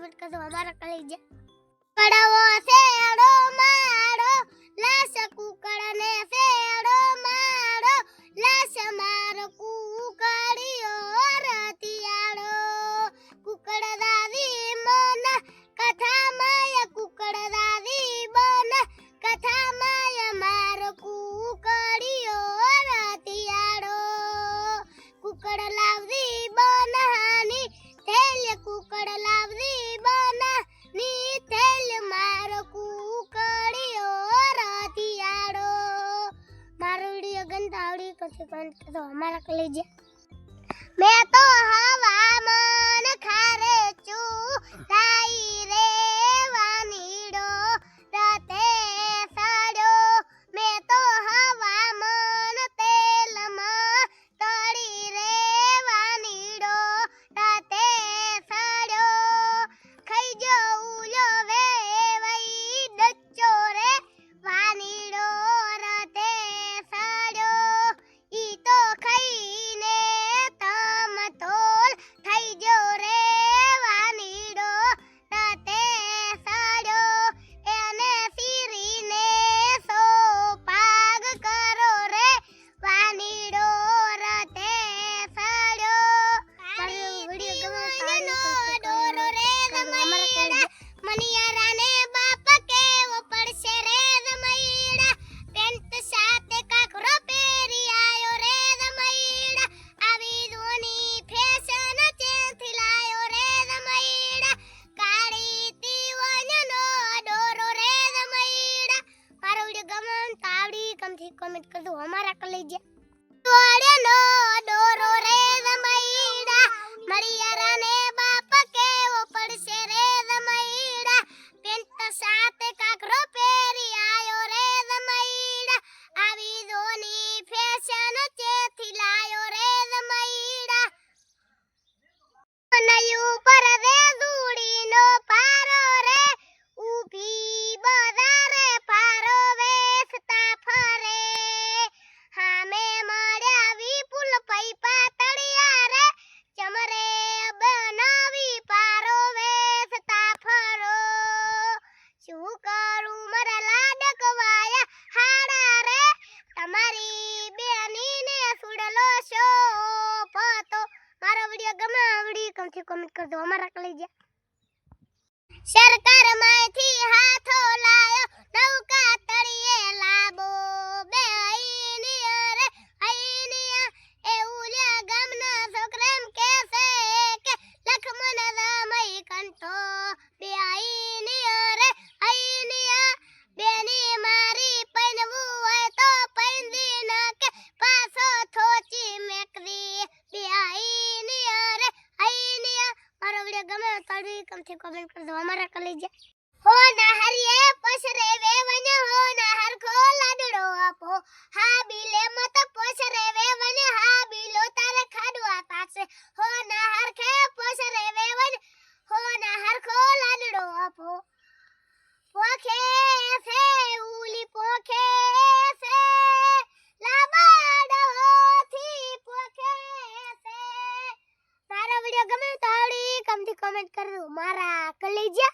comment कर दो हमारा कलेजा कड़वो सेड़ो मारो लाश कुकड़ने सेड़ो मारो लाश मारो कुकड़ियो रतियाड़ो कुकड़ दादी मोना कथा माया कुकड़ दादी बोना कथा माया मारो कुकड़ियो रतियाड़ो कुकड़ लावदी बनहानी थेल कुकड़ लावदी बना नी थेल मारो कुकड़ियो रतियाड़ो मारो वीडियो गंदा आवड़ी कसे कमेंट करो हमारा कलेजा मैं तो हवा मन खारे चू लाई रे वानीडो राते साड़ो मैं तो हवा मन तेल मा तड़ी रे वानीडो राते साड़ो खाई जो उलो वे वई डच्चो रे वानीडो राते साड़ो ई तो खाईने तम तोल थाई जो रे वानीडो राते साड़ो एने सीरीने सो पाग करो रे वानीडो राते साड़ो वीडियो डोरो रे दमईड़ा मनियारा ने बाप के वो पड़से रे दमईड़ा पेंट साथे काकरो पेरी आयो रे दमईड़ा आवी दोनी फैशन चेंथी लायो रे दमईड़ा काड़ी तीवनो डोरो रे दमईड़ा मारो वीडियो गमन तावड़ी कम थी कमेंट कर दो हमारा कलेजा नो डोरो रे दमईड़ा मरियारा ने बाप के वो पड़से रे दमईड़ा पेंट साथे काकरो पेरी आयो रे दमईड़ा आवी दोनी फैशन चेथी लायो रे दमईड़ा नयू पर दे दूड़ी नो पारो रे ऊभी बदारे पारो वेसता फरे हामे मार्या विपुल पैपा तड़िया रे चमरे बनावी पारो वेसता फरो શું કરું મારા લાડકવાયા હાડા રે તમારી બેનીને સુડલો શો પતો મારો વિડિયો ગમે આવડી કમથી કમેન્ટ કરજો અમારા કલેજા સરકાર માંથી હાથો લાયો નૌકા તળિયે લાબો બે આઈનિયા એ ઉલ્યા ગામના છોકરામ કેસે કે લખમણ રામઈ કંઠો બે આઈનિયા બેની મારી પૈનવું હોય તો પૈંદી ના કે પાછો થોચી મેકરી બે આઈનિયા રે આઈનિયા મારો વિડિયો ગમે તો કમથી કમેન્ટ કરજો અમારા કલેજા हो नहर ये पसरे वे वन हो नहर को लाडड़ो आपो हा बिले मत पसरे वे वन हा बिलो तारे खाडवा पासे हो नहर के पसरे वे वन हो नहर को लाडड़ो आपो पोखे से उली पोखे से लाबाड़ होथी पोखे से मारा वीडियो गमे तो आवड़ी कमથી कमेंट कर दो मारा कलेजा